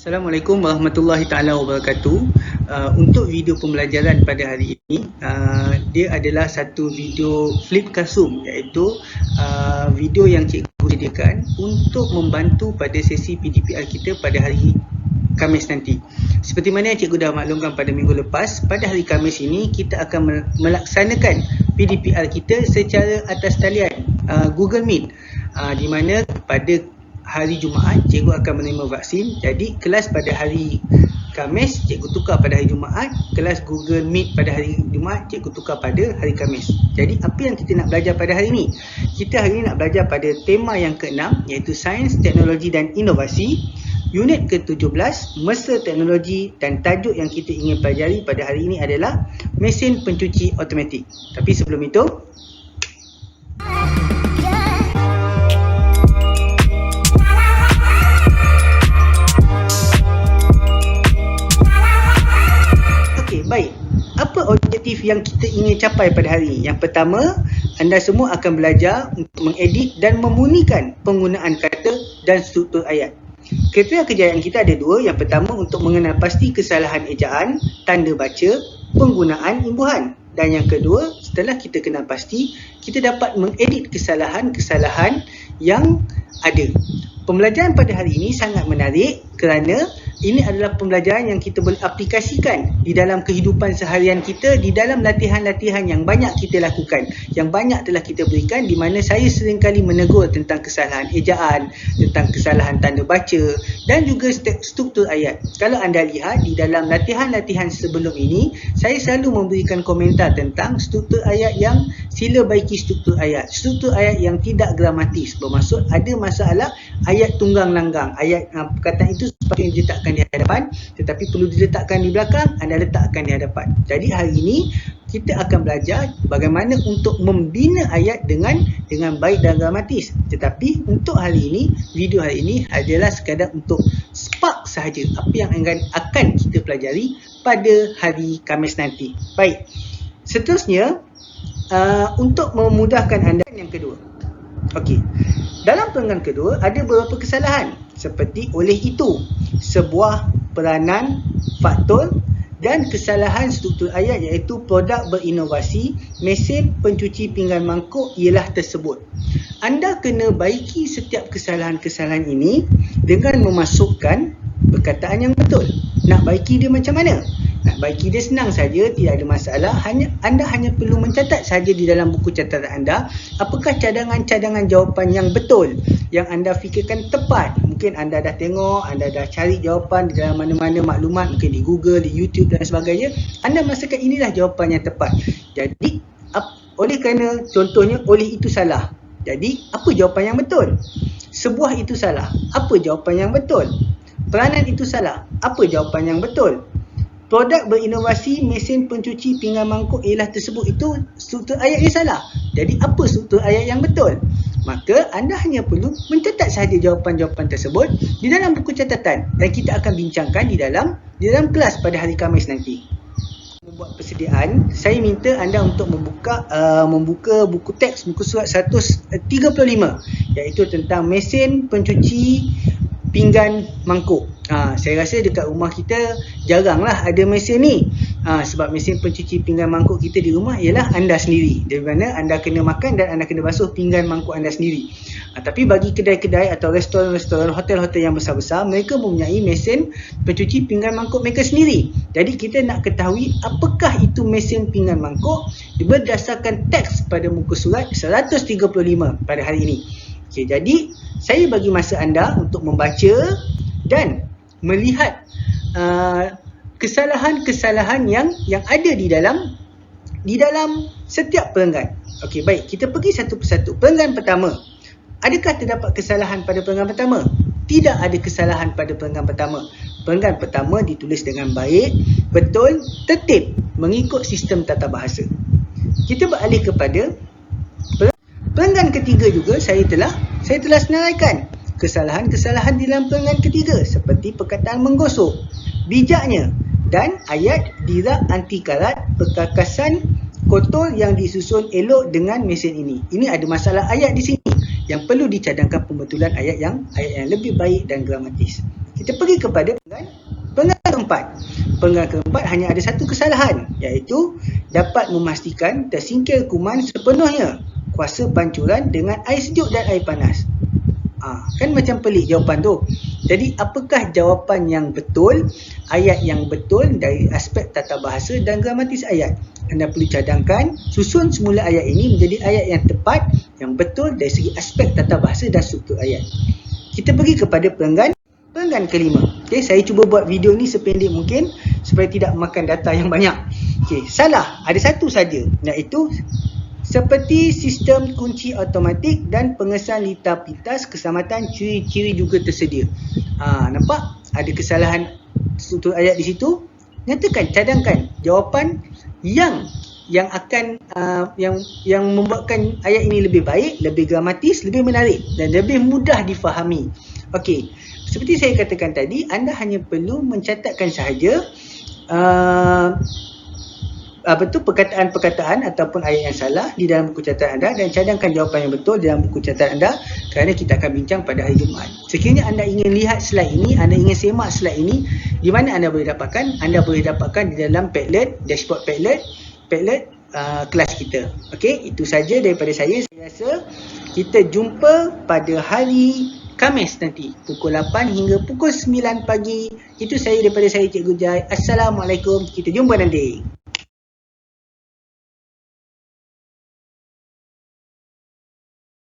Assalamualaikum warahmatullahi taala wabarakatuh. Untuk video pembelajaran pada hari ini, dia adalah satu video flip classroom, iaitu video yang cikgu sediakan untuk membantu pada sesi PDPR kita pada hari Khamis nanti. Seperti mana yang cikgu dah maklumkan pada minggu lepas, pada hari Khamis ini kita akan melaksanakan PDPR kita secara atas talian Google Meet, di mana pada hari Jumaat cikgu akan menerima vaksin. Jadi kelas pada hari Khamis cikgu tukar pada hari Jumaat, kelas Google Meet pada hari Jumaat cikgu tukar pada hari Khamis. Jadi apa yang kita nak belajar pada hari ini? Kita hari ini nak belajar pada tema yang ke-6, iaitu Sains, Teknologi dan Inovasi, unit ke-17, Mesra Teknologi, dan tajuk yang kita ingin pelajari pada hari ini adalah mesin pencuci automatik. Tapi sebelum itu, baik, apa objektif yang kita ingin capai pada hari ini? Yang pertama, anda semua akan belajar untuk mengedit dan memunikan penggunaan kata dan struktur ayat. Kriteria kejayaan kita ada dua. Yang pertama, untuk mengenal pasti kesalahan ejaan, tanda baca, penggunaan imbuhan. Dan yang kedua, setelah kita kenal pasti, kita dapat mengedit kesalahan-kesalahan yang ada. Pembelajaran pada hari ini sangat menarik kerana ini adalah pembelajaran yang kita boleh aplikasikan di dalam kehidupan seharian kita, di dalam latihan-latihan yang banyak kita lakukan, yang banyak telah kita berikan, di mana saya seringkali menegur tentang kesalahan ejaan, tentang kesalahan tanda baca dan juga struktur ayat. Kalau anda lihat di dalam latihan-latihan sebelum ini, saya selalu memberikan komentar tentang struktur ayat yang sila baiki struktur ayat yang tidak gramatis, bermaksud ada masalah ayat tunggang langgang, ayat perkataan itu sepatutnya diletakkan di hadapan tetapi perlu diletakkan di belakang, anda letakkan di hadapan. Jadi hari ini kita akan belajar bagaimana untuk membina ayat dengan baik dan gramatis. Tetapi untuk hari ini, video hari ini adalah sekadar untuk spark sahaja apa yang akan kita pelajari pada hari Khamis nanti. Baik, seterusnya untuk memudahkan anda, yang kedua. Okey, dalam perenggan kedua ada beberapa kesalahan seperti oleh itu, sebuah peranan, faktor dan kesalahan struktur ayat iaitu produk berinovasi, mesin pencuci pinggan mangkuk ialah tersebut. Anda kena baiki setiap kesalahan-kesalahan ini dengan memasukkan perkataan yang betul. Nak baiki dia macam mana? Nak baiki dia senang saja, tidak ada masalah. Anda hanya perlu mencatat saja di dalam buku catatan anda apakah cadangan-cadangan jawapan yang betul, yang anda fikirkan tepat. Mungkin anda dah tengok, anda dah cari jawapan di dalam mana-mana maklumat, mungkin di Google, di YouTube dan sebagainya. Anda merasakan inilah jawapan yang tepat. Jadi, oleh kerana contohnya oleh itu salah, jadi apa jawapan yang betul? Sebuah itu salah, apa jawapan yang betul? Peranan itu salah, apa jawapan yang betul? Produk berinovasi, mesin pencuci pinggan mangkuk ialah tersebut, itu struktur ayat yang salah. Jadi apa struktur ayat yang betul? Maka anda hanya perlu mencatat sahaja jawapan-jawapan tersebut di dalam buku catatan dan kita akan bincangkan di dalam kelas pada hari Khamis nanti. Membuat persediaan, saya minta anda untuk membuka buku teks, muka surat 135, iaitu tentang mesin pencuci pinggan mangkuk. Saya rasa dekat rumah kita jaranglah ada mesin ni. Sebab mesin pencuci pinggan mangkuk kita di rumah ialah anda sendiri, di mana anda kena makan dan anda kena basuh pinggan mangkuk anda sendiri. Tapi bagi kedai-kedai atau restoran-restoran, hotel-hotel yang besar-besar, mereka mempunyai mesin pencuci pinggan mangkuk mereka sendiri. Jadi kita nak ketahui apakah itu mesin pinggan mangkuk berdasarkan teks pada muka surat 135 pada hari ini. Okey, jadi saya bagi masa anda untuk membaca dan melihat kesalahan-kesalahan yang ada di dalam setiap perenggan. Okey, baik, kita pergi satu persatu. Perenggan pertama. Adakah terdapat kesalahan pada perenggan pertama? Tidak ada kesalahan pada perenggan pertama. Perenggan pertama ditulis dengan baik, betul, tertib, mengikut sistem tata bahasa. Kita beralih kepada perenggan ketiga juga. Saya telah senaraikan kesalahan-kesalahan di dalam perenggan ketiga seperti perkataan menggosok, bijaknya dan ayat dirak anti karat, perkakasan kotor yang disusun elok dengan mesin ini. Ini ada masalah ayat di sini yang perlu dicadangkan pembetulan ayat yang lebih baik dan gramatis. Kita pergi kepada penggal keempat. Penggal keempat hanya ada satu kesalahan, iaitu dapat memastikan tersingkir kuman sepenuhnya kuasa pancuran dengan air sejuk dan air panas. Kan macam pelik jawapan tu. Jadi apakah jawapan yang betul, ayat yang betul dari aspek tata bahasa dan gramatis ayat? Anda perlu cadangkan, susun semula ayat ini menjadi ayat yang tepat, yang betul dari segi aspek tata bahasa dan struktur ayat. Kita pergi kepada perenggan kelima. Okay, saya cuba buat video ni sependek mungkin supaya tidak makan data yang banyak. Okay, salah. Ada satu saja, iaitu seperti sistem kunci automatik dan pengesan litar pintas, keselamatan ciri-ciri juga tersedia. Nampak? Ada kesalahan struktur ayat di situ. Nyatakan, cadangkan jawapan yang akan yang membuatkan ayat ini lebih baik, lebih gramatis, lebih menarik dan lebih mudah difahami. Okey, seperti saya katakan tadi, anda hanya perlu mencatatkan sahaja perkataan-perkataan ataupun ayat yang salah di dalam buku catatan anda dan cadangkan jawapan yang betul dalam buku catatan anda, kerana kita akan bincang pada hari Jumaat. Sekiranya anda ingin lihat slide ini, anda ingin semak slide ini, di mana anda boleh dapatkan? Anda boleh dapatkan di dalam Padlet, dashboard Padlet kelas kita. Okey, itu saja daripada saya. Saya rasa kita jumpa pada hari Khamis nanti pukul 8 hingga pukul 9 pagi. Itu saya daripada saya, Cikgu Jai. Assalamualaikum. Kita jumpa nanti.